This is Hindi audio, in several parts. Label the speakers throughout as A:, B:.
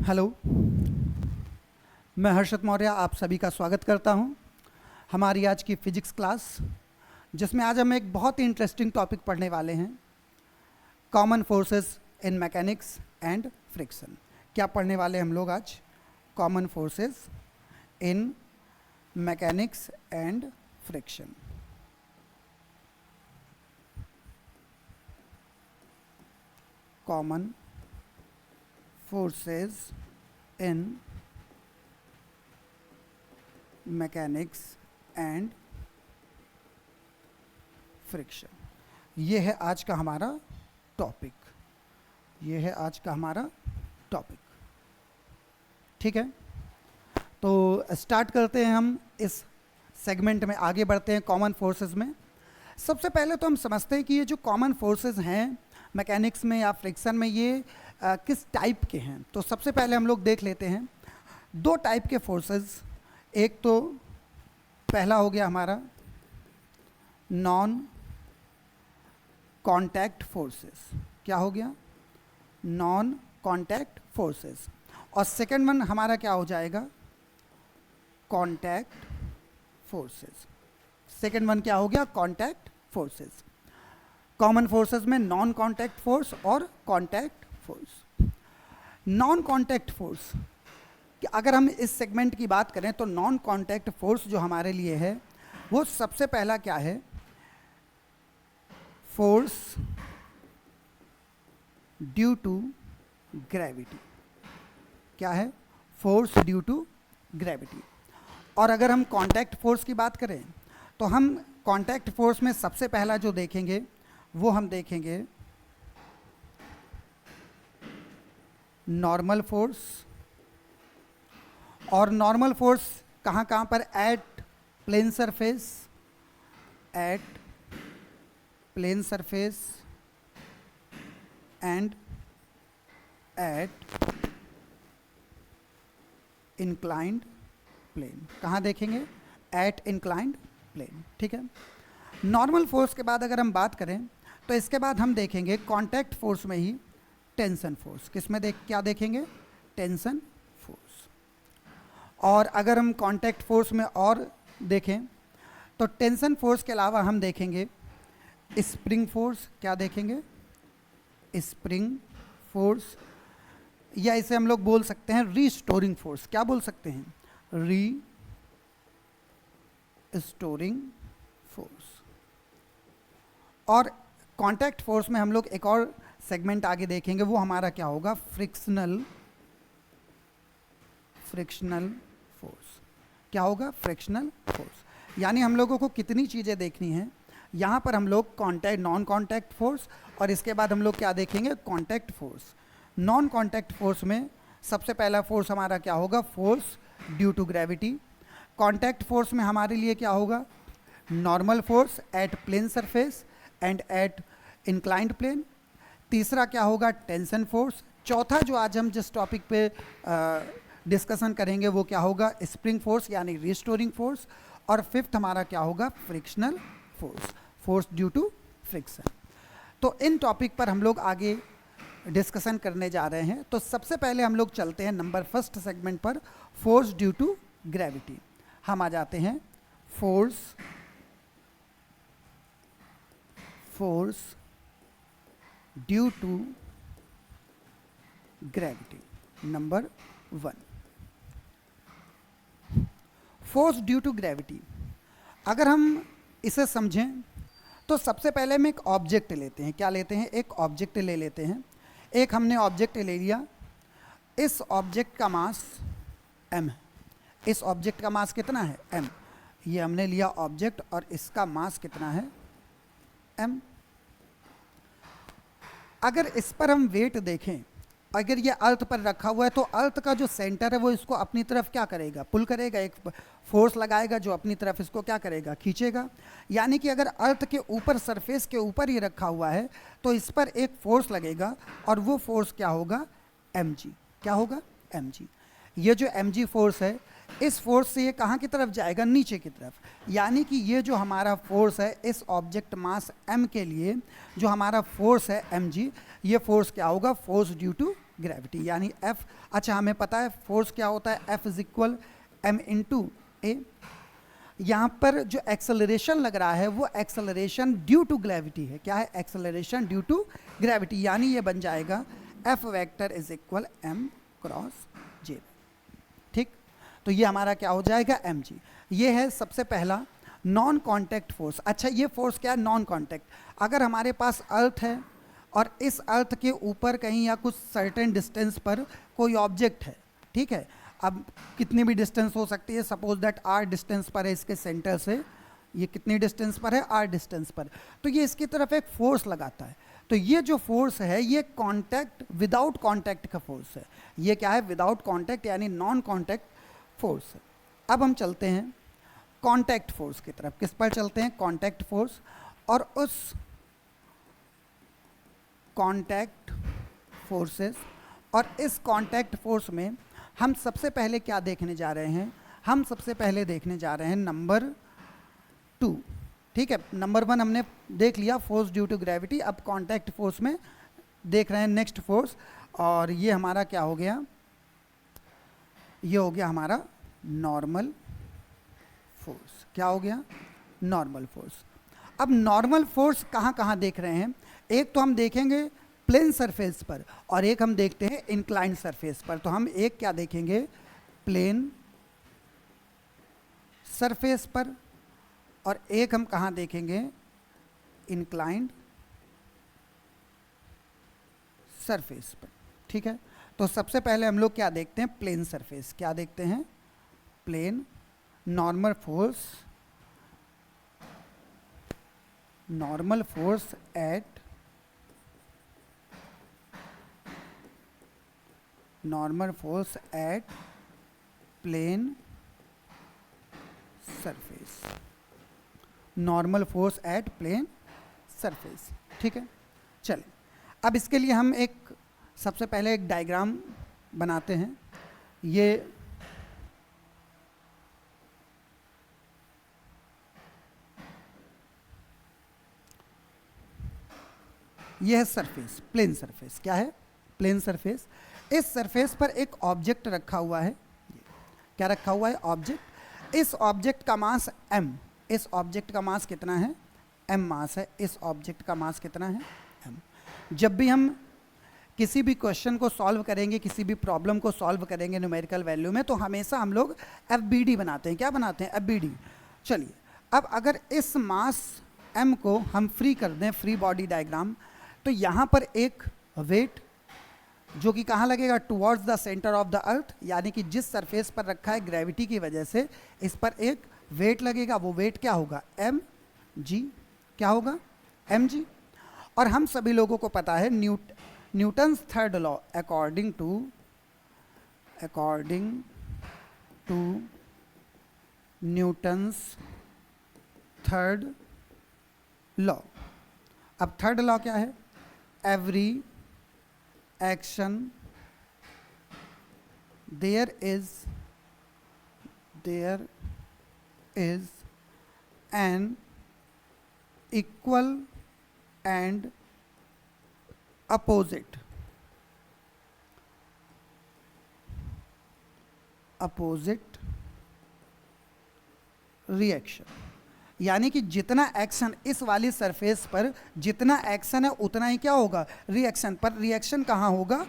A: हेलो, मैं हर्षद मौर्य आप सभी का स्वागत करता हूं हमारी आज की फिजिक्स क्लास, जिसमें आज हम एक बहुत ही इंटरेस्टिंग टॉपिक पढ़ने वाले हैं, common forces in mechanics and friction. क्या पढ़ने वाले हम लोग आज? Common forces in mechanics and friction. Common forces in mechanics and friction। ये है आज का हमारा टॉपिक। ठीक है, तो स्टार्ट करते हैं हम इस सेगमेंट में, आगे बढ़ते हैं कॉमन फोर्सेस में। सबसे पहले तो हम समझते हैं कि ये जो कॉमन फोर्सेस हैं मैकेनिक्स में या फ्रिक्शन में, ये किस टाइप के हैं। तो सबसे पहले हम लोग देख लेते हैं दो टाइप के फोर्सेस। एक तो पहला हो गया हमारा नॉन कांटेक्ट फोर्सेस। क्या हो गया? Non contact forces. और सेकंड वन हमारा क्या हो जाएगा? Contact forces. सेकंड वन क्या हो गया? Contact forces. कॉमन फोर्सेस में नॉन कांटेक्ट फोर्स और contact force. Non contact force, अगर हम इस सेगमेंट की बात करें तो नॉन कांटेक्ट फोर्स जो हमारे लिए है वो सबसे पहला क्या है? Force due to gravity. क्या है? Force due to gravity. और अगर हम कांटेक्ट फोर्स की बात करें तो हम कांटेक्ट फोर्स में सबसे पहला जो देखेंगे वो हम देखेंगे नॉर्मल फोर्स। और नॉर्मल फोर्स कहाँ पर? At plane surface, at plane surface and at inclined plane. कहाँ देखेंगे? At inclined plane. ठीक है, नॉर्मल फोर्स के बाद अगर हम बात करें तो इसके बाद हम देखेंगे कांटेक्ट फोर्स में ही टेंशन फोर्स। किसमें क्या देखेंगे? Tension force. और अगर हम कांटेक्ट फोर्स में और देखें तो टेंशन फोर्स के अलावा हम देखेंगे स्प्रिंग फोर्स। क्या देखेंगे? स्प्रिंग फोर्स, या इसे हम लोग बोल सकते हैं रीस्टोरिंग फोर्स। क्या बोल सकते हैं? Restoring force. और कांटेक्ट फोर्स में हम लोग एक और सेगमेंट आगे देखेंगे, वो हमारा क्या होगा? Frictional force. क्या होगा? Frictional force. यानी हम लोगों को कितनी चीज़ें देखनी हैं यहाँ पर? हम लोग कांटेक्ट, नॉन कांटेक्ट फोर्स, और इसके बाद हम लोग क्या देखेंगे? Contact force. Non contact force में सबसे पहला फोर्स हमारा क्या होगा? Force due to gravity. Contact force में हमारे लिए क्या होगा? Normal force at plane surface and at inclined plane. तीसरा क्या होगा? Tension force. चौथा जो आज हम जिस टॉपिक पे डिस्कशन करेंगे वो क्या होगा? स्प्रिंग फोर्स यानी रिस्टोरिंग फोर्स। और फिफ्थ हमारा क्या होगा? Frictional force, force due to friction. तो इन टॉपिक पर हम लोग आगे डिस्कशन करने जा रहे हैं। तो सबसे पहले हम लोग चलते हैं नंबर फर्स्ट सेगमेंट पर, फोर्स ड्यू टू ग्रेविटी। हम आ जाते हैं force due to gravity. Number 1, force due to gravity. अगर हम इसे समझें तो सबसे पहले हम एक ऑब्जेक्ट लेते हैं। क्या लेते हैं? एक ऑब्जेक्ट ले लेते हैं। एक हमने ऑब्जेक्ट ले लिया, इस ऑब्जेक्ट का मास m है। इस ऑब्जेक्ट का मास कितना है? m। ये हमने लिया ऑब्जेक्ट और इसका मास कितना है? m। अगर इस पर हम वेट देखें, अगर ये अर्थ पर रखा हुआ है तो अर्थ का जो सेंटर है वो इसको अपनी तरफ क्या करेगा? पुल करेगा, एक फोर्स लगाएगा जो अपनी तरफ इसको क्या करेगा? खींचेगा। यानी कि अगर अर्थ के ऊपर, सरफेस के ऊपर ही रखा हुआ है तो इस पर एक फोर्स लगेगा और वो फोर्स क्या होगा? mg। क्या होगा? mg। ये जो mg फोर्स है, इस फोर्स से ये कहाँ की तरफ जाएगा? नीचे की तरफ। यानी कि ये जो हमारा फोर्स है इस ऑब्जेक्ट मास m के लिए, जो हमारा फोर्स है mg, ये फोर्स क्या होगा? फोर्स ड्यू टू ग्रेविटी, यानी F, अच्छा हमें पता है फोर्स क्या होता है, F is equal m into a. यहाँ पर जो एक्सेलरेशन लग रहा है वो एक्सेलरेशन ड्यू टू ग्रेविटी है। क्या है, एक्सेलरेशन ड्यू टू ग्रेविटी, यानी ये बन जाएगा F vector is equal m cross j। ठीक, तो ये हमारा क्या हो जाएगा, mg। ये है सबसे पहला नॉन कांटेक्ट फोर्स। अच्छा, ये फोर्स क्या है, नॉन कांटेक्ट। अगर हमारे पास अर्थ है और इस अर्थ के ऊपर कहीं या कुछ सर्टेन डिस्टेंस पर कोई ऑब्जेक्ट है, ठीक है, अब कितनी भी डिस्टेंस हो सकती है, सपोज दैट r डिस्टेंस पर है इसके सेंटर से, ये कितनी डिस्टेंस पर है, r डिस्टेंस पर, तो ये इसकी तरफ एक फोर्स लगाता है। तो ये जो फोर्स है ये कांटेक्ट, विदाउट कांटेक्ट का फोर्स है। ये क्या है, विदाउट कांटेक्ट यानी नॉन कांटेक्ट फोर्स है। अब हम चलते हैं कांटेक्ट फोर्स की तरफ। किस पर चलते हैं, कांटेक्ट फोर्स। और उस कांटेक्ट फोर्सेस और इस कांटेक्ट फोर्स में हम सबसे पहले क्या देखने जा रहे हैं, हम सबसे पहले देखने जा रहे हैं नंबर 2। ठीक है, नंबर 1 हमने देख लिया, फोर्स ड्यू टू ग्रेविटी। अब कांटेक्ट फोर्स में देख रहे हैं नेक्स्ट फोर्स, और ये हमारा क्या हो गया, ये हो गया हमारा नॉर्मल फोर्स। क्या हो गया, नॉर्मल फोर्स। अब नॉर्मल फोर्स कहाँ कहाँ देख रहे हैं, एक तो हम देखेंगे प्लेन सरफेस पर और एक हम देखते हैं इंक्लाइंड सरफेस पर। तो हम एक क्या देखेंगे, प्लेन सरफेस पर, और एक हम कहाँ देखेंगे, इंक्लाइंड सरफेस पर। ठीक है, तो सबसे पहले हम लोग क्या देखते हैं, प्लेन सरफेस। क्या देखते हैं, plane normal force, normal force at plane surface, normal force at plane surface. ठीक है, चलिए अब इसके लिए हम एक सबसे पहले एक डायग्राम बनाते हैं। ये है सरफेस, प्लेन सरफेस। क्या है, प्लेन सरफेस। इस सरफेस पर एक ऑब्जेक्ट रखा हुआ है। क्या रखा हुआ है, ऑब्जेक्ट। इस ऑब्जेक्ट का मास m, इस ऑब्जेक्ट का मास कितना है, m मास है। इस ऑब्जेक्ट का मास कितना है, m। जब भी हम किसी भी क्वेश्चन को सॉल्व करेंगे, किसी भी प्रॉब्लम को सॉल्व करेंगे न्यूमेरिकल वैल्यू में, तो हमेशा हम लोग FBD बनाते हैं। क्या बनाते हैं, FBD। चलिए, अब अगर इस मास m को हम फ्री कर दें, फ्री बॉडी डायग्राम, तो यहाँ पर एक वेट जो कि कहाँ लगेगा, towards the centre of the earth, यानी कि जिस सरफेस पर रखा है ग्रेविटी की वजह से इस पर एक वेट लगेगा। वो वेट क्या होगा, mg। क्या होगा, mg। और हम सभी लोगों को पता है Newton's third law, according to Newton's third law. अब थर्ड लॉ क्या है, every action there is an equal and opposite reaction. यानी कि जितना एक्शन इस वाली सरफेस पर, जितना एक्शन है उतना ही क्या होगा, रिएक्शन। पर रिएक्शन कहाँ होगा,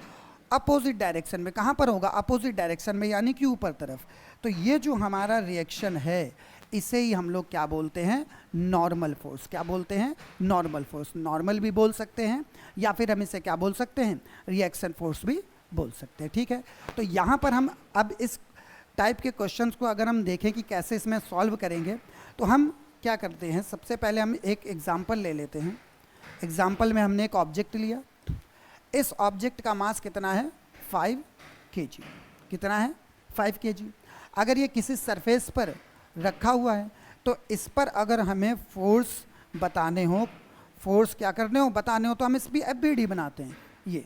A: अपोजिट डायरेक्शन में। कहाँ पर होगा, अपोजिट डायरेक्शन में, यानी कि ऊपर तरफ। तो ये जो हमारा रिएक्शन है इसे ही हम लोग क्या बोलते हैं, नॉर्मल फोर्स। क्या बोलते हैं, नॉर्मल फोर्स। नॉर्मल भी बोल सकते हैं या फिर हम इसे क्या बोल सकते हैं, रिएक्शन फोर्स भी बोल सकते हैं। ठीक है, तो यहाँ पर हम अब इस टाइप के क्वेश्चंस को अगर हम देखें कि कैसे इसमें सॉल्व करेंगे, तो हम क्या करते हैं, सबसे पहले हम एक एग्जाम्पल ले लेते हैं। एग्जाम्पल में हमने एक ऑब्जेक्ट लिया, इस ऑब्जेक्ट का मास कितना है, 5 kg। कितना है, 5 kg। अगर ये किसी सरफेस पर रखा हुआ है तो इस पर अगर हमें फोर्स बताने हो, फोर्स क्या करने हो, बताने हो, तो हम इस भी FBD बनाते हैं। ये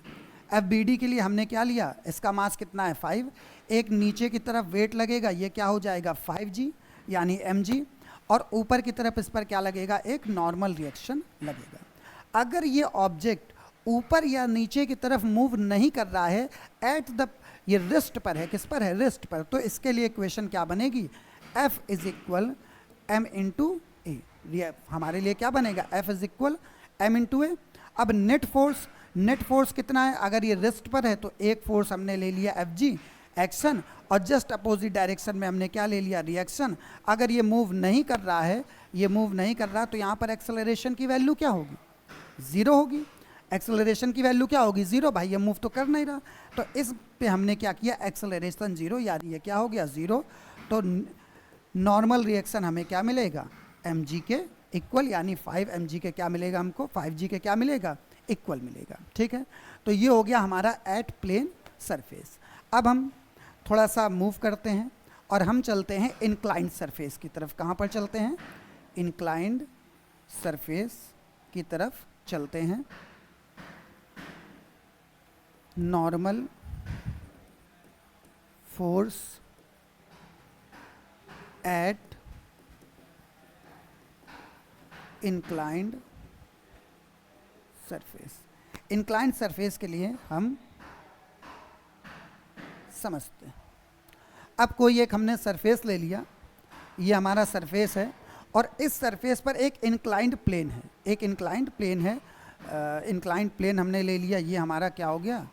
A: FBD के लिए हमने क्या लिया, इसका मास कितना है 5, एक नीचे की तरफ वेट लगेगा, ये क्या हो जाएगा 5g यानी mg, और ऊपर की तरफ इस पर क्या लगेगा, एक नॉर्मल रिएक्शन लगेगा। अगर ये ऑब्जेक्ट ऊपर या नीचे की तरफ मूव नहीं कर रहा है, एट द, ये रिस्ट पर है, किस पर है, रिस्ट पर, तो इसके लिए इक्वेशन क्या बनेगी, F is equal m into a. हमारे लिए क्या बनेगा, F is equal m into a. अब नेट फोर्स कितना है, अगर ये रिस्ट पर है तो एक फोर्स हमने ले लिया एफ जी एक्शन, और जस्ट अपोजिट डायरेक्शन में हमने क्या ले लिया, रिएक्शन। अगर ये मूव नहीं कर रहा है, ये मूव नहीं कर रहा, तो यहाँ पर एक्सेलरेशन की वैल्यू क्या होगी, ज़ीरो होगी। एक्सेलरेशन की वैल्यू क्या होगी, ज़ीरो, भाई ये मूव तो कर नहीं रहा, तो इस पे हमने क्या किया, एक्सेलरेशन ज़ीरो, यानी ये क्या हो गया, ज़ीरो। तो नॉर्मल रिएक्शन हमें क्या मिलेगा, एम जी के इक्वल, यानी 5 mg के क्या मिलेगा हमको, 5g के क्या मिलेगा, इक्वल मिलेगा। ठीक है, तो ये हो गया हमारा एट प्लेन सरफेस। अब हम थोड़ा सा मूव करते हैं और हम चलते हैं इंक्लाइंड सरफेस की तरफ। कहाँ पर चलते हैं, इंक्लाइंड सरफेस की तरफ चलते हैं। Normal force eight inclined surface. Inclined surface के लिए हम समझते हैं। अब कोई एक हमने सरफेस ले लिया, ये हमारा सरफेस है, और इस सरफेस पर एक इंक्लाइंड प्लेन है, एक इंक्लाइंड प्लेन है। इंक्लाइंड प्लेन हमने ले लिया, ये हमारा क्या हो गया,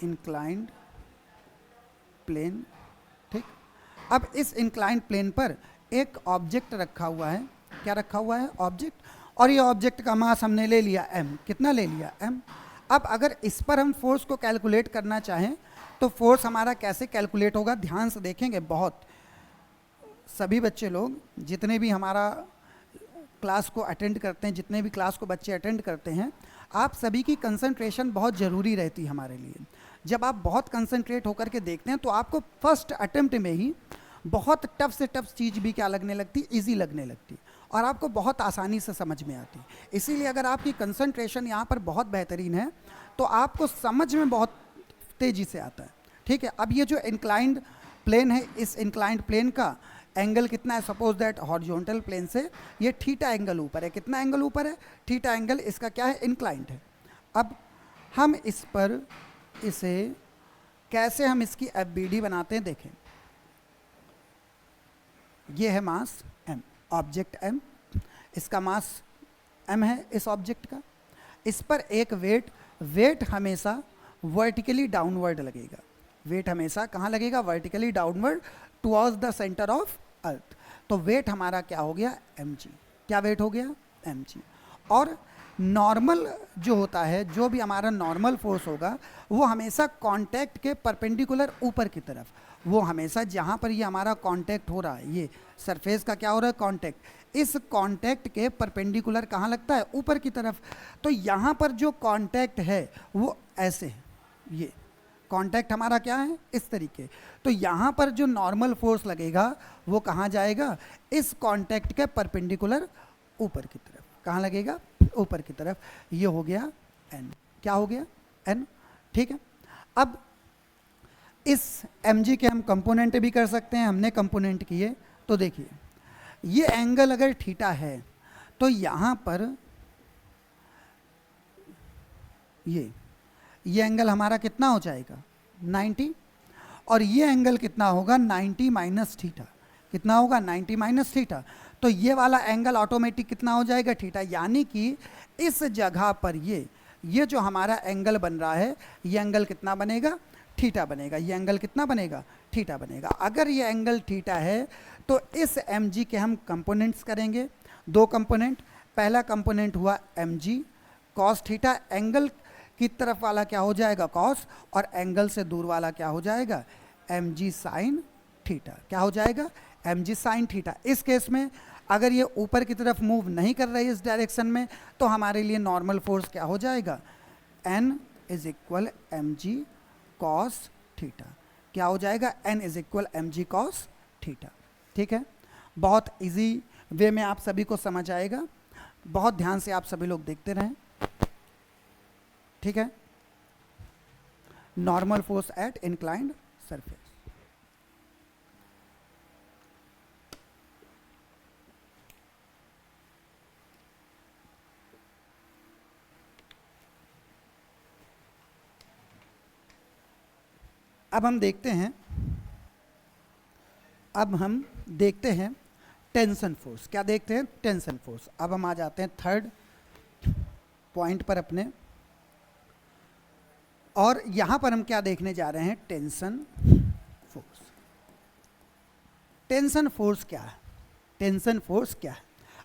A: इंक्लाइंड प्लेन। ठीक, अब इस इंक्लाइंड प्लेन पर एक ऑब्जेक्ट रखा हुआ है, क्या रखा हुआ है, ऑब्जेक्ट, और ये ऑब्जेक्ट का मास हमने ले लिया m, कितना ले लिया, m। अब अगर इस पर हम फोर्स को कैलकुलेट करना चाहें तो फोर्स हमारा कैसे कैलकुलेट होगा, ध्यान से देखेंगे। बहुत सभी बच्चे लोग जितने भी हमारा क्लास को अटेंड करते हैं, जितने भी क्लास को बच्चे अटेंड करते हैं, आप सभी की कंसंट्रेशन बहुत ज़रूरी रहती है हमारे लिए। जब आप बहुत कंसंट्रेट होकर के देखते हैं तो आपको फर्स्ट अटेम्प्ट में ही बहुत टफ से टफ चीज़ भी क्या लगने लगती, ईजी लगने लगती, और आपको बहुत आसानी से समझ में आती। इसीलिए अगर आपकी कंसंट्रेशन यहाँ पर बहुत बेहतरीन है तो आपको समझ में बहुत तेज़ी से आता है। ठीक है, अब ये जो इंक्लाइंड प्लेन है, इस इंक्लाइंड प्लेन का एंगल कितना है, सपोज दैट हॉरिजॉन्टल प्लेन से ये थीटा एंगल ऊपर है, कितना एंगल ऊपर है, थीटा एंगल, इसका क्या है, इंक्लाइंड है। अब हम इस पर इसे कैसे हम इसकी एफबीडी बनाते हैं, देखें। ये है मास m, ऑब्जेक्ट m, इसका मास m है इस ऑब्जेक्ट का। इस पर एक वेट हमेशा वर्टिकली डाउनवर्ड लगेगा, वेट हमेशा कहाँ लगेगा, vertically downward towards the centre of earth. तो वेट हमारा क्या हो गया, mg, क्या वेट हो गया, mg। और नॉर्मल जो होता है, जो भी हमारा नॉर्मल फोर्स होगा वो हमेशा कांटेक्ट के परपेंडिकुलर ऊपर की तरफ, वो हमेशा जहाँ पर ये हमारा कांटेक्ट हो रहा है, ये सरफेस का क्या हो रहा है, कांटेक्ट, इस कांटेक्ट के परपेंडिकुलर कहाँ लगता है, ऊपर की तरफ। तो यहाँ पर जो कांटेक्ट है वो ऐसे है, ये कांटेक्ट हमारा क्या है, इस तरीके। तो यहाँ पर जो नॉर्मल फोर्स लगेगा वो कहाँ जाएगा, इस कांटेक्ट के परपेंडिकुलर ऊपर की तरफ, कहाँ लगेगा, ऊपर की तरफ। ये हो गया n, क्या हो गया, n। ठीक है, अब इस mg के हम कंपोनेंट भी कर सकते हैं, हमने कंपोनेंट किए तो देखिए, ये एंगल अगर थीटा है तो यहाँ पर ये एंगल हमारा कितना हो जाएगा, 90, और ये एंगल कितना होगा, 90 माइनस थीटा, कितना होगा, 90 माइनस थीटा। तो ये वाला एंगल ऑटोमेटिक कितना हो जाएगा, थीटा। यानी कि इस जगह पर ये जो हमारा एंगल बन रहा है, ये एंगल कितना बनेगा, थीटा बनेगा। ये एंगल कितना बनेगा, थीटा बनेगा। अगर ये एंगल थीटा है तो इस mg के हम कंपोनेंट्स करेंगे, दो कंपोनेंट। पहला कंपोनेंट हुआ mg कॉस थीटा, एंगल की तरफ वाला क्या हो जाएगा, कॉस, और एंगल से दूर वाला क्या हो जाएगा, mg साइन थीटा, क्या हो जाएगा, mg साइन थीटा। इस केस में अगर ये ऊपर की तरफ मूव नहीं कर रही है इस डायरेक्शन में, तो हमारे लिए नॉर्मल फोर्स क्या हो जाएगा, n is equal mg cos theta, क्या हो जाएगा, n is equal mg cos theta. ठीक है, बहुत इजी वे में आप सभी को समझ आएगा, बहुत ध्यान से आप सभी लोग देखते रहें। ठीक है, normal force eight inclined surface. अब हम देखते हैं टेंशन फोर्स। क्या देखते हैं? Tension force. अब हम आ जाते हैं थर्ड पॉइंट पर अपने, और यहां पर हम क्या देखने जा रहे हैं? Tension force. टेंशन फोर्स क्या है? टेंशन फोर्स क्या है?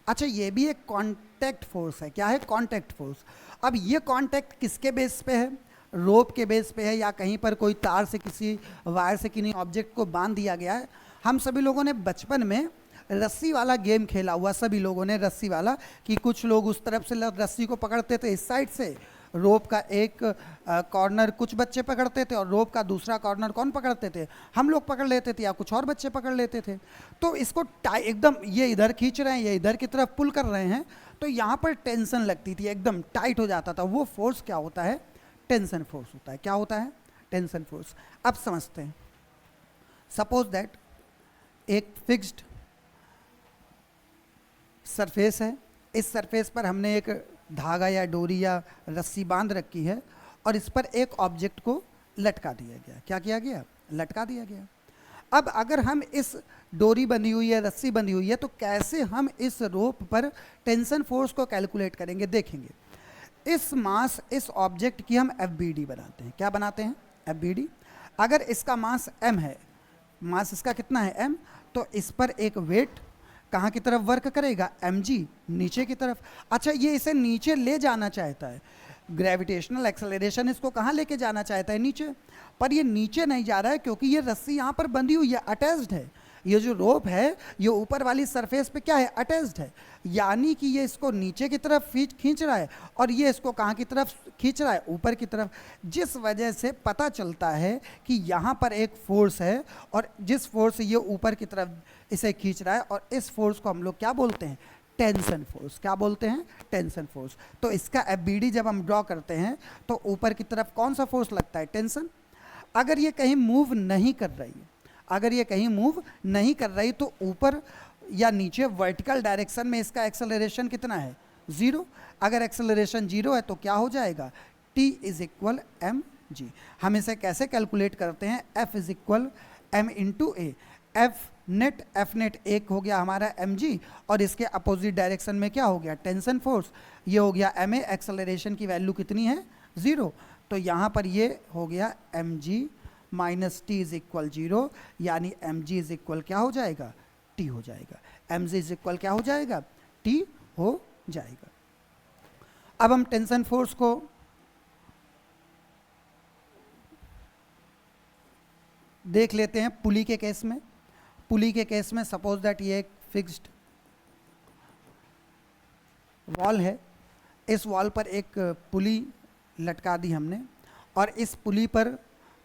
A: अच्छा, ये भी एक कांटेक्ट फोर्स है। क्या है? Contact force. अब ये कांटेक्ट किसके बेस पे है? रोप के बेस पे है, या कहीं पर कोई तार से, किसी वायर से किसी ऑब्जेक्ट को बांध दिया गया है। हम सभी लोगों ने बचपन में रस्सी वाला गेम खेला हुआ, सभी लोगों ने रस्सी वाला, कि कुछ लोग उस तरफ से रस्सी को पकड़ते थे, इस साइड से रोप का एक कॉर्नर कुछ बच्चे पकड़ते थे, और रोप का दूसरा कॉर्नर कौन पकड़ते थे? हम लोग पकड़ लेते थे, या कुछ और बच्चे पकड़ लेते थे। तो इसको एकदम ये इधर खींच रहे हैं, ये इधर की तरफ पुल कर रहे हैं, तो यहाँ पर टेंशन लगती थी, एकदम टाइट हो जाता था। वो फोर्स क्या होता है? टेंशन फोर्स होता है। क्या होता है? Tension force. अब समझते हैं। सपोज दैट एक फिक्स्ड सरफेस है, इस सरफेस पर हमने एक धागा या डोरी या रस्सी बांध रखी है, और इस पर एक ऑब्जेक्ट को लटका दिया गया। क्या किया गया? लटका दिया गया। अब अगर हम इस डोरी बंधी हुई है, रस्सी बंधी हुई है, तो कैसे हम इस रोप पर टेंशन फोर्स को कैलकुलेट करेंगे? देखेंगे। इस ऑब्जेक्ट की हम FBD बनाते हैं। क्या बनाते हैं? FBD। अगर इसका मास m है, मास इसका कितना है? m, तो इस पर एक वेट कहाँ की तरफ वर्क करेगा? mg, नीचे की तरफ। अच्छा, ये इसे नीचे ले जाना चाहता है, ग्रेविटेशनल एक्सेलरेशन इसको कहाँ लेके जाना चाहता है? नीचे। पर ये नीचे नहीं जा रहा है, क्योंकि ये रस्सी यहाँ पर बंधी हुई है, अटैच्ड है। ये जो रोप है, ये ऊपर वाली सरफेस पे क्या है? अटैच्ड है। यानी कि ये इसको नीचे की तरफ खींच रहा है, और ये इसको कहाँ की तरफ खींच रहा है? ऊपर की तरफ। जिस वजह से पता चलता है कि यहाँ पर एक फोर्स है, और जिस फोर्स से ये ऊपर की तरफ इसे खींच रहा है, और इस फोर्स को हम लोग क्या बोलते हैं? Tension force. क्या बोलते हैं? Tension force. तो इसका FBD जब हम ड्रॉ करते हैं, तो ऊपर की तरफ कौन सा फोर्स लगता है? टेंशन। अगर ये कहीं मूव नहीं कर रही है, अगर ये कहीं मूव नहीं कर रही, तो ऊपर या नीचे वर्टिकल डायरेक्शन में इसका एक्सेलरेशन कितना है? 0। अगर एक्सेलरेशन 0 है, तो क्या हो जाएगा? T = mg। हम इसे कैसे कैलकुलेट करते हैं? F = m × a। F net एक हो गया हमारा mg, और इसके अपोजिट डायरेक्शन में क्या हो गया? Tension force. ये हो गया ma। एक्सेलरेशन की वैल्यू कितनी है? 0। तो यहाँ पर ये हो गया mg माइनस T = 0, यानी mg क्या हो जाएगा? T हो जाएगा। mg क्या हो जाएगा? T हो जाएगा। अब हम टेंशन फोर्स को देख लेते हैं पुली के केस में। पुली के केस में सपोज दैट ये एक फिक्स्ड वॉल है, इस वॉल पर एक पुली लटका दी हमने, और इस पुली पर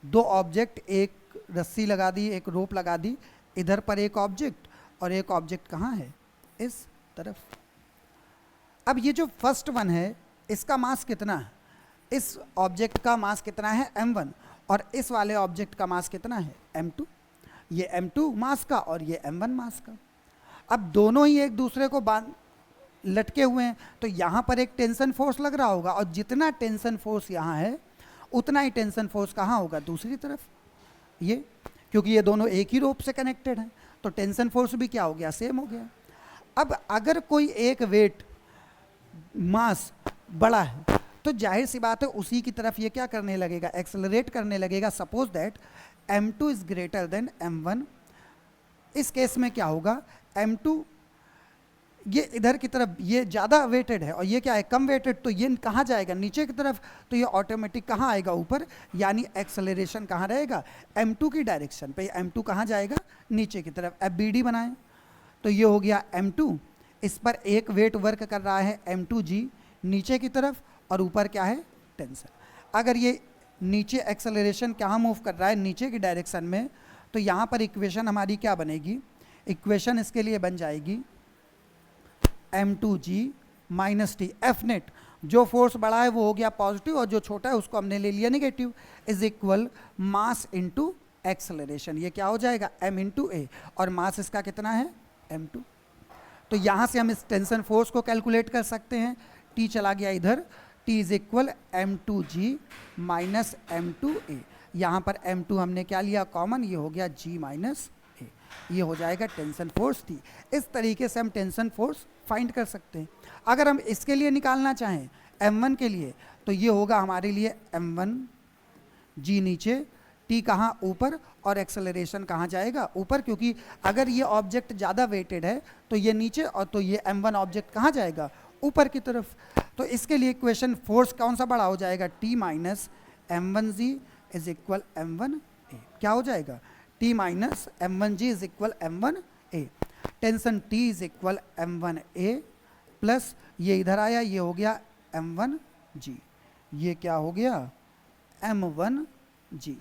A: दो ऑब्जेक्ट, एक रस्सी लगा दी, एक रोप लगा दी। इधर पर एक ऑब्जेक्ट, और एक ऑब्जेक्ट कहाँ है? इस तरफ। अब ये जो फर्स्ट वन है, इसका मास कितना है? इस ऑब्जेक्ट का मास कितना है? m1। और इस वाले ऑब्जेक्ट का मास कितना है? m2। ये m2 मास का, और ये m1 मास का। अब दोनों ही एक दूसरे को लटके हुए हैं, तो यहाँ पर एक टेंशन फोर्स लग रहा होगा, और जितना टेंशन फोर्स यहाँ है, उतना ही टेंशन फोर्स कहाँ होगा? दूसरी तरफ। ये क्योंकि ये दोनों एक ही रोप से कनेक्टेड हैं, तो टेंशन फोर्स भी क्या हो गया? सेम हो गया। अब अगर कोई एक वेट मास बड़ा है, तो जाहिर सी बात है उसी की तरफ ये क्या करने लगेगा? एक्सेलरेट करने लगेगा। Suppose that m2 is greater than m1। इस केस में क्या होगा? m2 ये इधर की तरफ, ये ज़्यादा वेटेड है, और ये क्या है? कम वेटेड। तो ये कहाँ जाएगा? नीचे की तरफ। तो ये ऑटोमेटिक कहाँ आएगा? ऊपर। यानी एक्सेलरेशन कहाँ रहेगा? m2 की डायरेक्शन पे। m2 कहाँ जाएगा? नीचे की तरफ। FBD बनाएं, तो ये हो गया m2। इस पर एक वेट वर्क कर रहा है m2g नीचे की तरफ, और ऊपर क्या है? टेंशन। अगर ये नीचे एक्सेलरेशन कहाँ मूव कर रहा है? नीचे की डायरेक्शन में। तो यहाँ पर इक्वेशन हमारी क्या बनेगी? इक्वेशन इसके लिए बन जाएगी m2g minus T. F net, जो फोर्स बड़ा है वो हो गया पॉजिटिव, और जो छोटा है उसको हमने ले लिया negative, is equal mass into acceleration. ये क्या हो जाएगा? m इंटू ए, और मास इसका कितना है? m2। तो यहाँ से हम इस टेंशन फोर्स को कैलकुलेट कर सकते हैं। T चला गया इधर, T is equal m2g minus m2a। यहाँ पर m2 हमने क्या लिया कॉमन, ये हो गया g माइनस ए, ये हो जाएगा टेंशन फोर्स T। इस तरीके से हम टेंशन फोर्स फाइंड कर सकते हैं। अगर हम इसके लिए निकालना चाहें m1 के लिए तो ये होगा हमारे लिए m1 g नीचे, T कहाँ ऊपर, और एक्सेलरेशन कहाँ जाएगा ऊपर, क्योंकि अगर ये ऑब्जेक्ट ज़्यादा वेटेड है तो ये नीचे, और तो ये m1 ऑब्जेक्ट कहाँ जाएगा ऊपर की तरफ। तो इसके लिए इक्वेशन फोर्स कौन सा बड़ा हो जाएगा, T minus m1g is equal m1a। क्या हो जाएगा, T minus m1g is equal m1a। Tension T is equal m1a plus ये इधर आया, ये हो गया m1g, ये क्या हो गया m1g,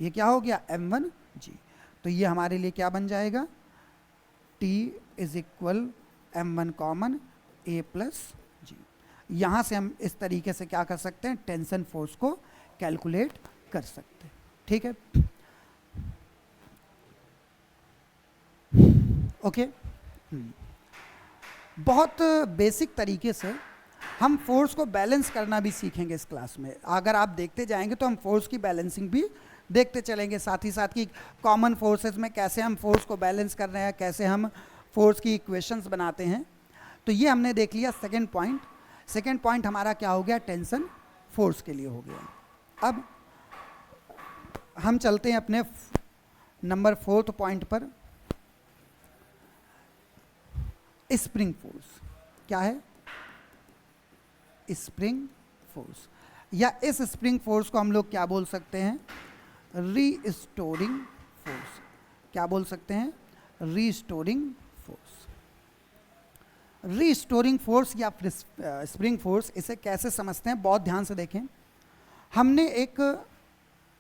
A: ये क्या हो गया m1g। तो ये हमारे लिए क्या बन जाएगा, T is equal m1 common a plus g। यहाँ से हम इस तरीके से क्या कर सकते हैं, टेंशन फोर्स को कैलकुलेट कर सकते हैं। ठीक है, ओके। बहुत बेसिक तरीके से हम फोर्स को बैलेंस करना भी सीखेंगे इस क्लास में। अगर आप देखते जाएंगे तो हम फोर्स की बैलेंसिंग भी देखते चलेंगे, साथ ही साथ कि कॉमन फोर्सेस में कैसे हम फोर्स को बैलेंस कर रहे हैं, कैसे हम फोर्स की इक्वेशंस बनाते हैं। तो ये हमने देख लिया सेकंड पॉइंट। सेकंड पॉइंट हमारा क्या हो गया, टेंशन फोर्स के लिए हो गया। अब हम चलते हैं अपने नंबर 4th पॉइंट पर, स्प्रिंग फोर्स। क्या है, स्प्रिंग फोर्स, या इस स्प्रिंग फोर्स को हम लोग क्या बोल सकते हैं, रीस्टोरिंग फोर्स। क्या बोल सकते हैं, रीस्टोरिंग फोर्स। रीस्टोरिंग फोर्स या स्प्रिंग फोर्स, इसे कैसे समझते हैं बहुत ध्यान से देखें। हमने एक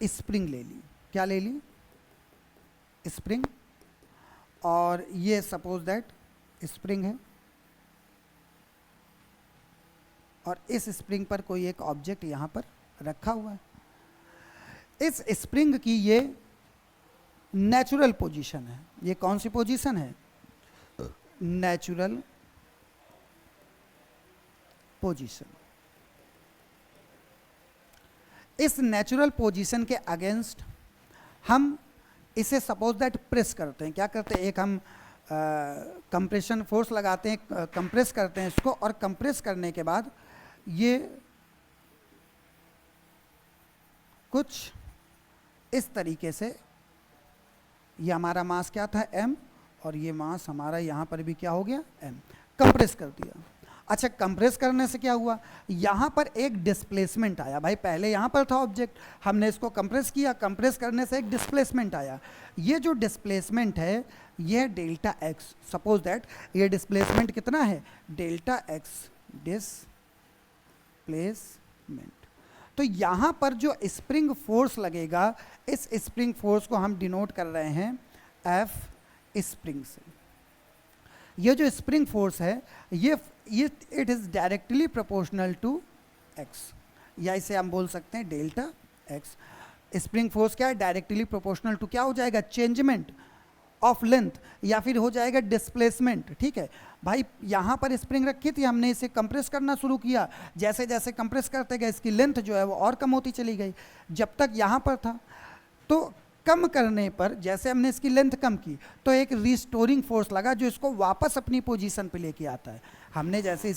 A: स्प्रिंग ले ली, क्या ले ली, स्प्रिंग, और ये सपोज दैट स्प्रिंग है, और इस स्प्रिंग पर कोई एक ऑब्जेक्ट यहाँ पर रखा हुआ है। इस स्प्रिंग की ये नेचुरल पोजीशन है। ये कौन सी पोजीशन है, नेचुरल पोजीशन। इस नेचुरल पोजीशन के अगेंस्ट हम इसे सपोज दैट प्रेस करते हैं। क्या करते हैं, एक हम कंप्रेशन फोर्स लगाते हैं, कंप्रेस करते हैं इसको, और कंप्रेस करने के बाद ये कुछ इस तरीके से, ये हमारा मास क्या था m, और ये मास हमारा यहाँ पर भी क्या हो गया m, कंप्रेस कर दिया। अच्छा, कंप्रेस करने से क्या हुआ, यहाँ पर एक डिस्प्लेसमेंट आया। भाई पहले यहाँ पर था ऑब्जेक्ट, हमने इसको कंप्रेस किया, कंप्रेस करने से एक डिस्प्लेसमेंट आया। ये जो डिस्प्लेसमेंट है ये डेल्टा एक्स, सपोज दैट ये डिस्प्लेसमेंट कितना है, डेल्टा एक्स डिस्प्लेसमेंट। तो यहाँ पर जो स्प्रिंग फोर्स लगेगा, इस स्प्रिंग फोर्स को हम डिनोट कर रहे हैं एफ स्प्रिंग से। ये जो स्प्रिंग फोर्स है ये it is directly proportional to X, या इसे हम बोल सकते हैं डेल्टा एक्स। स्प्रिंग फोर्स क्या है, डायरेक्टली प्रोपोर्शनल टू क्या हो जाएगा, चेंजमेंट ऑफ लेंथ, या फिर हो जाएगा डिस्प्लेसमेंट। ठीक है भाई, यहाँ पर स्प्रिंग रखी थी, हमने इसे कंप्रेस करना शुरू किया, जैसे जैसे कंप्रेस करते गए इसकी लेंथ जो है वो और कम होती चली गई। जब तक यहाँ पर था तो कम करने पर जैसे हमने इसकी लेंथ कम की तो एक रिस्टोरिंग फोर्स लगा जो इसको वापस अपनी पोजीशन पे लेके आता है। हमने जैसे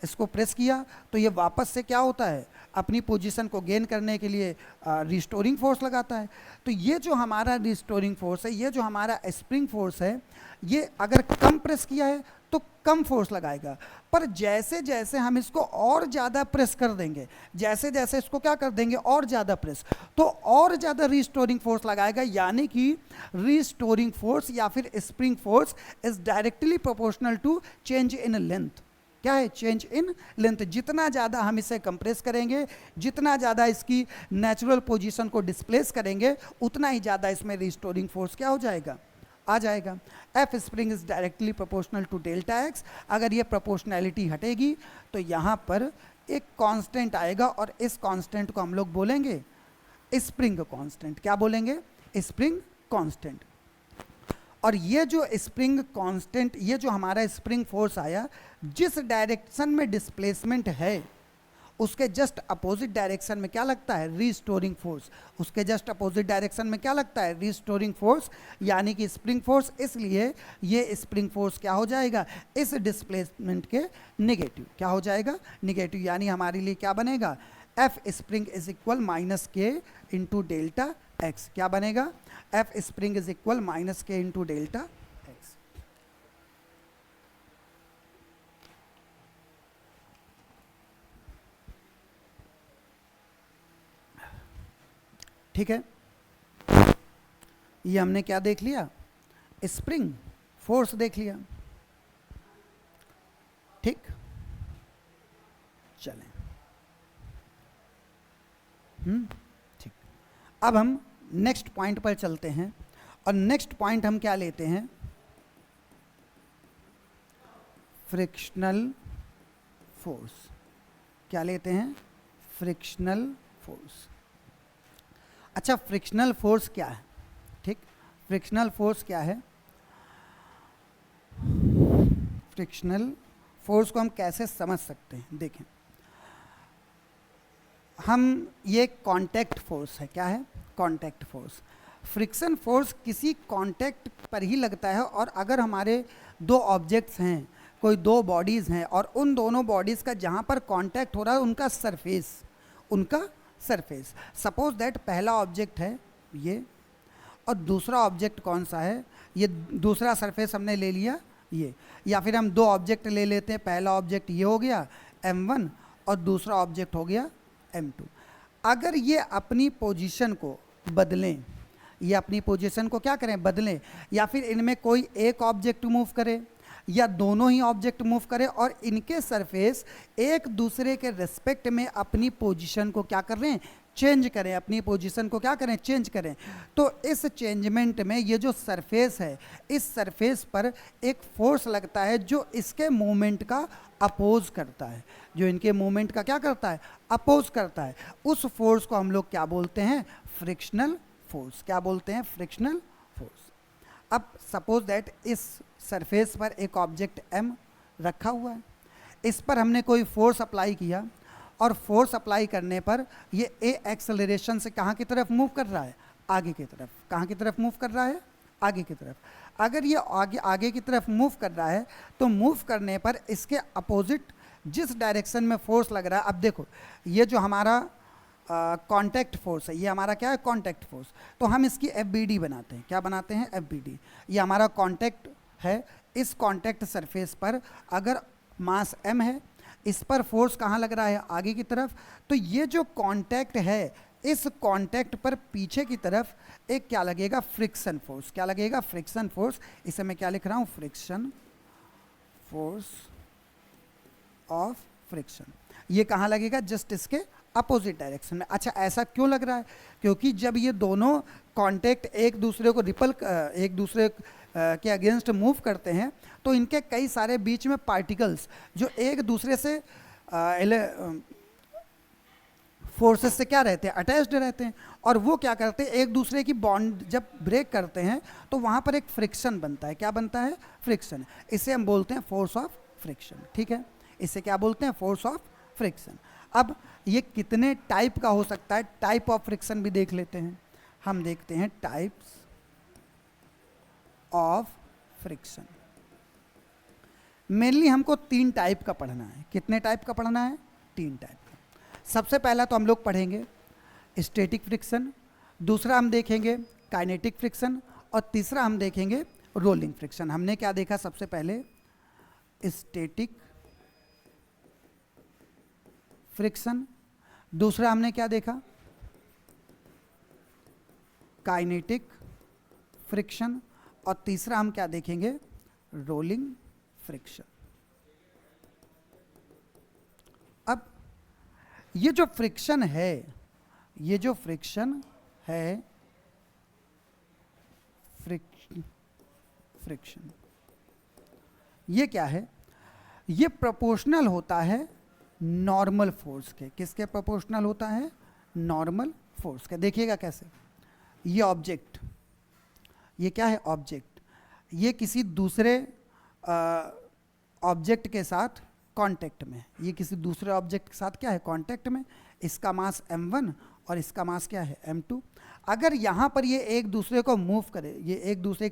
A: इसको प्रेस किया तो ये वापस से क्या होता है, अपनी पोजीशन को गेन करने के लिए रिस्टोरिंग फोर्स लगाता है। तो ये जो हमारा रिस्टोरिंग फोर्स है, ये जो हमारा स्प्रिंग फोर्स है, ये अगर कम प्रेस किया है तो कम फोर्स लगाएगा, पर जैसे जैसे हम इसको और ज़्यादा प्रेस कर देंगे, जैसे जैसे इसको क्या कर देंगे और ज़्यादा प्रेस, तो और ज़्यादा रिस्टोरिंग फोर्स लगाएगा। यानी कि रिस्टोरिंग फोर्स या फिर spring force is directly proportional to change in length. क्या है, चेंज इन लेंथ। जितना ज़्यादा हम इसे कंप्रेस करेंगे, जितना ज़्यादा इसकी नेचुरल पोजीशन को डिस्प्लेस करेंगे, उतना ही ज़्यादा इसमें रिस्टोरिंग फोर्स क्या हो जाएगा, आ जाएगा। F spring is directly proportional to delta X. अगर ये प्रोपोर्शनैलिटी हटेगी तो यहाँ पर एक कांस्टेंट आएगा, और इस कांस्टेंट को हम लोग बोलेंगे स्प्रिंग कांस्टेंट। क्या बोलेंगे, स्प्रिंग कांस्टेंट। और ये जो स्प्रिंग कांस्टेंट, ये जो हमारा स्प्रिंग फोर्स आया, जिस डायरेक्शन में डिस्प्लेसमेंट है उसके जस्ट अपोजिट डायरेक्शन में क्या लगता है, रीस्टोरिंग फोर्स। उसके जस्ट अपोजिट डायरेक्शन में क्या लगता है, रीस्टोरिंग फोर्स, यानी कि स्प्रिंग फोर्स। इसलिए ये स्प्रिंग फोर्स क्या हो जाएगा, इस डिस्प्लेसमेंट के नेगेटिव। क्या हो जाएगा, नेगेटिव। यानी हमारे लिए क्या बनेगा, F spring is equal minus के इंटू डेल्टा एक्स। क्या बनेगा, F spring is equal minus के इंटू डेल्टा एक्स। ठीक है, ये हमने क्या देख लिया, स्प्रिंग फोर्स देख लिया। ठीक, चलें। ठीक, अब हम नेक्स्ट पॉइंट पर चलते हैं, और नेक्स्ट पॉइंट हम क्या लेते हैं, फ्रिक्शनल फोर्स। क्या लेते हैं, फ्रिक्शनल फोर्स। अच्छा, फ्रिक्शनल फोर्स क्या है, ठीक, फ्रिक्शनल फोर्स क्या है, फ्रिक्शनल फोर्स को हम कैसे समझ सकते हैं, देखें। हम ये कांटेक्ट फोर्स है, क्या है, कांटेक्ट फोर्स। फ्रिक्शन फोर्स किसी कांटेक्ट पर ही लगता है, और अगर हमारे दो ऑब्जेक्ट्स हैं, कोई दो बॉडीज़ हैं, और उन दोनों बॉडीज़ का जहाँ पर कांटेक्ट हो रहा है उनका सरफेस, सपोज दैट पहला ऑब्जेक्ट है ये, और दूसरा ऑब्जेक्ट कौन सा है, ये दूसरा सरफेस हमने ले लिया ये, या फिर हम दो ऑब्जेक्ट ले लेते हैं, पहला ऑब्जेक्ट ये हो गया m1 और दूसरा ऑब्जेक्ट हो गया m2। अगर ये अपनी पोजीशन को बदलें, ये अपनी पोजीशन को क्या करें, बदलें, या फिर इनमें कोई एक ऑब्जेक्ट मूव करे या दोनों ही ऑब्जेक्ट मूव करे, और इनके सरफेस एक दूसरे के रिस्पेक्ट में अपनी पोजीशन को क्या कर रहे हैं, चेंज करें, अपनी पोजीशन को क्या करें, चेंज करें, तो इस चेंजमेंट में ये जो सरफेस है, इस सरफेस पर एक फोर्स लगता है जो इसके मूवमेंट का अपोज करता है, जो इनके मूवमेंट का क्या करता है, अपोज करता है। उस फोर्स को हम लोग क्या बोलते हैं, फ्रिक्शनल फोर्स। क्या बोलते हैं, फ्रिक्शनल फोर्स। अब सपोज दैट इस सरफेस पर एक ऑब्जेक्ट m रखा हुआ है, इस पर हमने कोई फोर्स अप्लाई किया, और फोर्स अप्लाई करने पर ये a एक्सेलरेशन से कहाँ की तरफ मूव कर रहा है, आगे की तरफ। कहाँ की तरफ मूव कर रहा है, आगे की तरफ। अगर ये आगे की तरफ मूव कर रहा है, तो मूव करने पर इसके अपोजिट जिस डायरेक्शन में फोर्स लग रहा है, अब देखो ये जो हमारा कांटेक्ट फोर्स है, ये हमारा क्या है, कांटेक्ट फोर्स, तो हम इसकी FBD बनाते हैं। क्या बनाते हैं, FBD। ये हमारा कांटेक्ट है, इस कांटेक्ट सरफेस पर अगर मास m है, इस पर फोर्स कहाँ लग रहा है, आगे की तरफ, तो ये जो कांटेक्ट है, इस कांटेक्ट पर पीछे की तरफ एक क्या लगेगा, फ्रिक्शन फोर्स। क्या लगेगा, फ्रिक्शन फोर्स। इसे मैं क्या लिख रहा हूँ, फ्रिक्शन फोर्स ऑफ फ्रिक्शन। ये कहाँ लगेगा, जस्ट इसके अपोजिट डायरेक्शन में। अच्छा, ऐसा क्यों लग रहा है, क्योंकि जब ये दोनों कांटेक्ट एक दूसरे को एक दूसरे के अगेंस्ट मूव करते हैं, तो इनके कई सारे बीच में पार्टिकल्स जो एक दूसरे से फोर्सेस से क्या रहते हैं, अटैच्ड रहते हैं, और वो क्या करते हैं, एक दूसरे की बॉन्ड जब ब्रेक करते हैं, तो वहाँ पर एक फ्रिक्शन बनता है। क्या बनता है, फ्रिक्शन। इसे हम बोलते हैं फोर्स ऑफ फ्रिक्शन। ठीक है, इसे क्या बोलते हैं, फोर्स ऑफ फ्रिक्शन। अब ये कितने टाइप का हो सकता है, टाइप ऑफ फ्रिक्शन भी देख लेते हैं। हम देखते हैं टाइप्स ऑफ फ्रिक्शन। मेनली हमको 3 टाइप का पढ़ना है। कितने टाइप का पढ़ना है, 3 टाइप का। सबसे पहला तो हम लोग पढ़ेंगे स्टैटिक फ्रिक्शन, दूसरा हम देखेंगे काइनेटिक फ्रिक्शन, और तीसरा हम देखेंगे रोलिंग फ्रिक्शन। हमने क्या देखा, सबसे पहले स्टैटिक फ्रिक्शन, दूसरा हमने क्या देखा, काइनेटिक फ्रिक्शन, और तीसरा हम क्या देखेंगे, रोलिंग फ्रिक्शन। अब ये जो फ्रिक्शन है, ये जो फ्रिक्शन है, फ्रिक्शन ये क्या है, ये प्रोपोर्शनल होता है नॉर्मल फोर्स के। किसके प्रोपोर्शनल होता है, नॉर्मल फोर्स के। देखिएगा कैसे, ये ऑब्जेक्ट, ये क्या है, ऑब्जेक्ट, ये किसी दूसरे ऑब्जेक्ट के साथ कांटेक्ट में, ये किसी दूसरे ऑब्जेक्ट के साथ क्या है, कांटेक्ट में, इसका मास m1 और इसका मास क्या है, m2। अगर यहाँ पर ये एक दूसरे को मूव करे, ये एक दूसरे,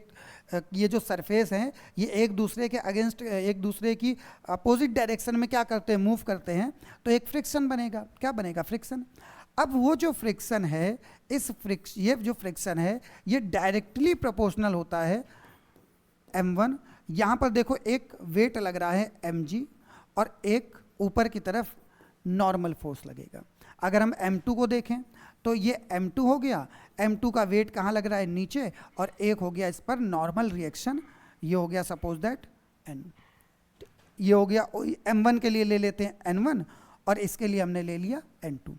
A: ये जो सरफेस हैं ये एक दूसरे के अगेंस्ट, एक दूसरे की अपोजिट डायरेक्शन में क्या करते हैं, मूव करते हैं, तो एक फ्रिक्शन बनेगा। क्या बनेगा, फ्रिक्शन। अब वो जो फ्रिक्शन है, ये जो फ्रिक्शन है ये डायरेक्टली प्रोपोर्शनल होता है m1। यहाँ पर देखो एक वेट लग रहा है mg और एक ऊपर की तरफ नॉर्मल फोर्स लगेगा। अगर हम m2 को देखें तो ये m2 हो गया, m2 का वेट कहाँ लग रहा है, नीचे, और एक हो गया इस पर नॉर्मल रिएक्शन, ये हो गया सपोज दैट n, ये हो गया m1 के लिए ले लेते हैं n1 और इसके लिए हमने ले लिया n2।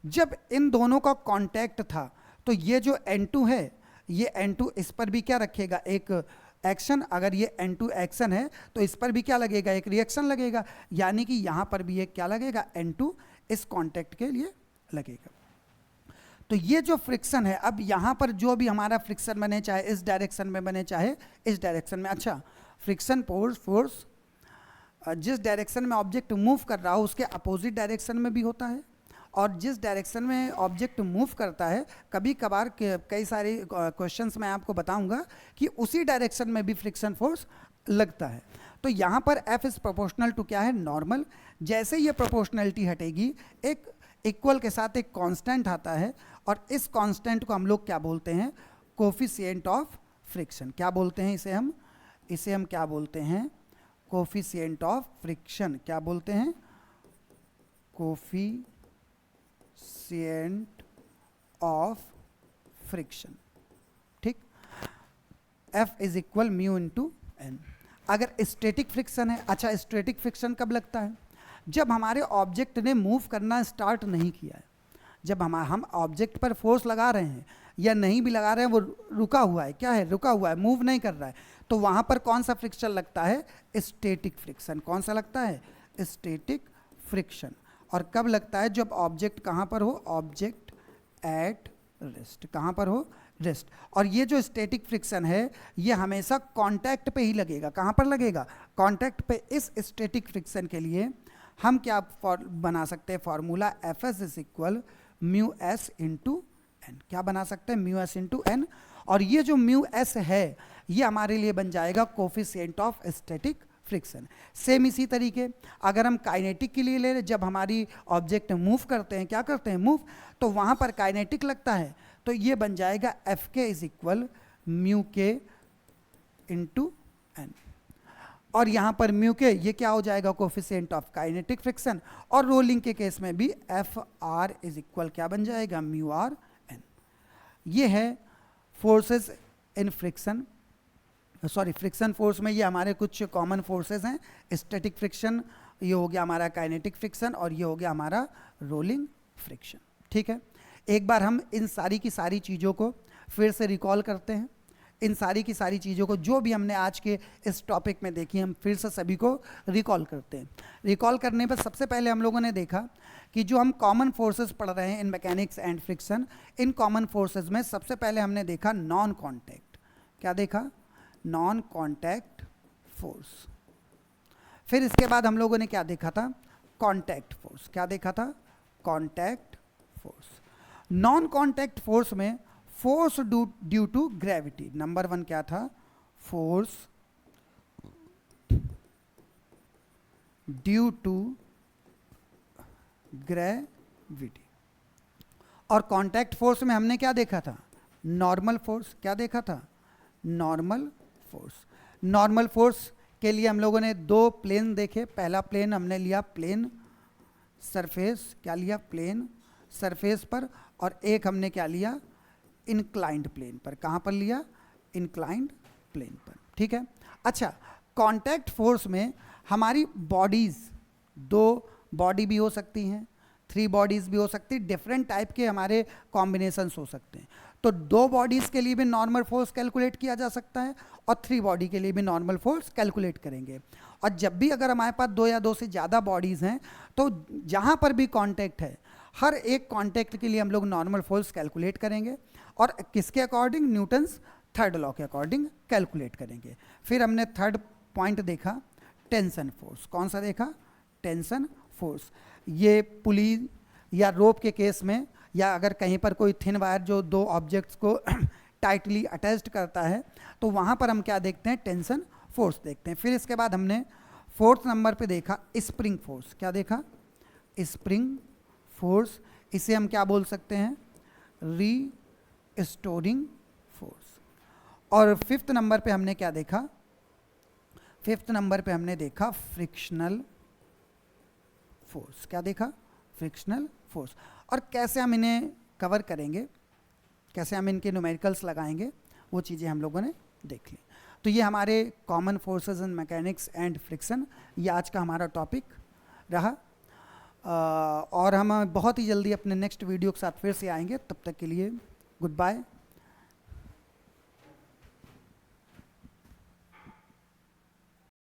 A: जब इन दोनों का कांटेक्ट था तो ये जो n2 है, ये n2 इस पर भी क्या रखेगा, एक एक्शन। अगर ये n2 एक्शन है तो इस पर भी क्या लगेगा, एक रिएक्शन लगेगा, यानी कि यहाँ पर भी एक क्या लगेगा, n2 इस कांटेक्ट के लिए लगेगा। तो ये जो फ्रिक्शन है, अब यहाँ पर जो भी हमारा फ्रिक्शन बने, चाहे इस डायरेक्शन में बने चाहे इस डायरेक्शन में, अच्छा फ्रिक्शन फोर्स जिस डायरेक्शन में ऑब्जेक्ट मूव कर रहा हो उसके अपोजिट डायरेक्शन में भी होता है, और जिस डायरेक्शन में ऑब्जेक्ट मूव करता है, कभी कभार कई सारे क्वेश्चंस मैं आपको बताऊंगा कि उसी डायरेक्शन में भी फ्रिक्शन फोर्स लगता है। तो यहाँ पर F इज प्रोपोर्शनल टू क्या है, नॉर्मल। जैसे ये प्रोपोर्शनलिटी हटेगी, एक इक्वल के साथ एक कांस्टेंट आता है, और इस कांस्टेंट को हम लोग क्या बोलते हैं, कोफिशिएंट ऑफ फ्रिक्शन। क्या बोलते हैं इसे हम क्या बोलते हैं, कोफिशिएंट ऑफ फ्रिक्शन। क्या बोलते हैं, कोफिशिएंट ऑफ फ्रिक्शन। ठीक, F is equal mu into N. अगर स्टैटिक फ्रिक्शन है, अच्छा स्टैटिक फ्रिक्शन कब लगता है, जब हमारे ऑब्जेक्ट ने मूव करना स्टार्ट नहीं किया है, जब हम ऑब्जेक्ट पर फोर्स लगा रहे हैं या नहीं भी लगा रहे हैं, वो रुका हुआ है, क्या है, रुका हुआ है, मूव नहीं कर रहा है, तो वहाँ पर कौन सा फ्रिक्शन लगता है, स्टैटिक फ्रिक्शन। कौन सा लगता है, स्टैटिक फ्रिक्शन। और कब लगता है, जब ऑब्जेक्ट कहाँ पर हो, ऑब्जेक्ट एट रेस्ट, कहाँ पर हो, रेस्ट। और ये जो स्टैटिक फ्रिक्शन है ये हमेशा कांटेक्ट पे ही लगेगा। कहाँ पर लगेगा, कांटेक्ट पे। इस स्टैटिक फ्रिक्शन के लिए हम क्या बना सकते हैं, formula Fs is equal mu S into N. क्या बना सकते हैं, म्यू एस इंटू एन। और ये जो म्यू एस है ये हमारे लिए बन जाएगा coefficient of static friction. Same इसी तरीके अगर हम काइनेटिक के लिए ले लें, जब हमारी ऑब्जेक्ट मूव करते हैं, क्या करते हैं, मूव, तो वहाँ पर काइनेटिक लगता है, तो ये बन जाएगा एफ के इज इक्वल म्यू के इंटू एन। और यहाँ पर म्यू के ये क्या हो जाएगा, कोफिशिएंट ऑफ काइनेटिक फ्रिक्शन। और रोलिंग के केस में भी एफ आर इज इक्वल क्या बन जाएगा, म्यू आर एन। ये है forces in friction, sorry friction force में ये हमारे कुछ कॉमन फोर्सेस हैं। स्टैटिक फ्रिक्शन, ये हो गया हमारा काइनेटिक फ्रिक्शन, और ये हो गया हमारा रोलिंग फ्रिक्शन। ठीक है, एक बार हम इन सारी की सारी चीज़ों को फिर से रिकॉल करते हैं। इन सारी की सारी चीज़ों को जो भी हमने आज के इस टॉपिक में देखी, हम फिर से सभी को रिकॉल करते हैं। रिकॉल करने पर सबसे पहले हम लोगों ने देखा कि जो हम कॉमन फोर्सेस पढ़ रहे हैं इन मैकेनिक्स एंड फ्रिक्शन, इन कॉमन फोर्सेस में सबसे पहले हमने देखा नॉन कॉन्टैक्ट। क्या देखा, नॉन कॉन्टैक्ट फोर्स। फिर इसके बाद हम लोगों ने क्या देखा था, कॉन्टैक्ट फोर्स। क्या देखा था, contact force. Non contact force में force due to gravity, number 1 क्या था, फोर्स ड्यू टू ग्रेविटी। और कॉन्टैक्ट फोर्स में हमने क्या देखा था, नॉर्मल फोर्स। क्या देखा था, नॉर्मल फोर्स। नॉर्मल फोर्स के लिए हम लोगों ने 2 प्लेन देखे। पहला प्लेन हमने लिया प्लेन सरफेस, क्या लिया, प्लेन सरफेस पर, और एक हमने क्या लिया, इंक्लाइंड प्लेन पर। कहाँ पर लिया, इंक्लाइंड प्लेन पर। ठीक है, अच्छा कांटेक्ट फोर्स में हमारी बॉडीज़, 2 बॉडी भी हो सकती हैं, 3 बॉडीज़ भी हो सकती, डिफरेंट टाइप के हमारे कॉम्बिनेशंस हो सकते हैं। तो 2 बॉडीज़ के लिए भी नॉर्मल फोर्स कैलकुलेट किया जा सकता है, और 3 बॉडी के लिए भी नॉर्मल फोर्स कैलकुलेट करेंगे। और जब भी अगर हमारे पास 2 या 2 से ज़्यादा बॉडीज़ हैं, तो जहाँ पर भी कांटेक्ट है, हर एक कांटेक्ट के लिए हम लोग नॉर्मल फोर्स कैलकुलेट करेंगे, और किसके अकॉर्डिंग, न्यूटन्स थर्ड लॉ के अकॉर्डिंग कैलकुलेट करेंगे। फिर हमने थर्ड पॉइंट देखा टेंशन फोर्स। कौन सा देखा, टेंशन फोर्स। ये पुली या रोप के केस में, या अगर कहीं पर कोई थिन वायर जो दो ऑब्जेक्ट्स को टाइटली अटैच्ड करता है, तो वहाँ पर हम क्या देखते हैं, टेंशन फोर्स देखते हैं। फिर इसके बाद हमने फोर्थ नंबर पे देखा स्प्रिंग फोर्स। क्या देखा, स्प्रिंग फोर्स। इसे हम क्या बोल सकते हैं, रीस्टोरिंग फोर्स। और फिफ्थ नंबर पे हमने क्या देखा, फिफ्थ नंबर पे हमने देखा फ्रिक्शनल फोर्स। क्या देखा, फ्रिक्शनल फोर्स। और कैसे हम इन्हें कवर करेंगे, कैसे हम इनके न्यूमेरिकल्स लगाएंगे, वो चीज़ें हम लोगों ने देख ली। तो ये हमारे common forces in mechanics and friction, ये आज का हमारा टॉपिक रहा। और हम बहुत ही जल्दी अपने नेक्स्ट वीडियो के साथ फिर से आएंगे। तब तक के लिए गुड बाय।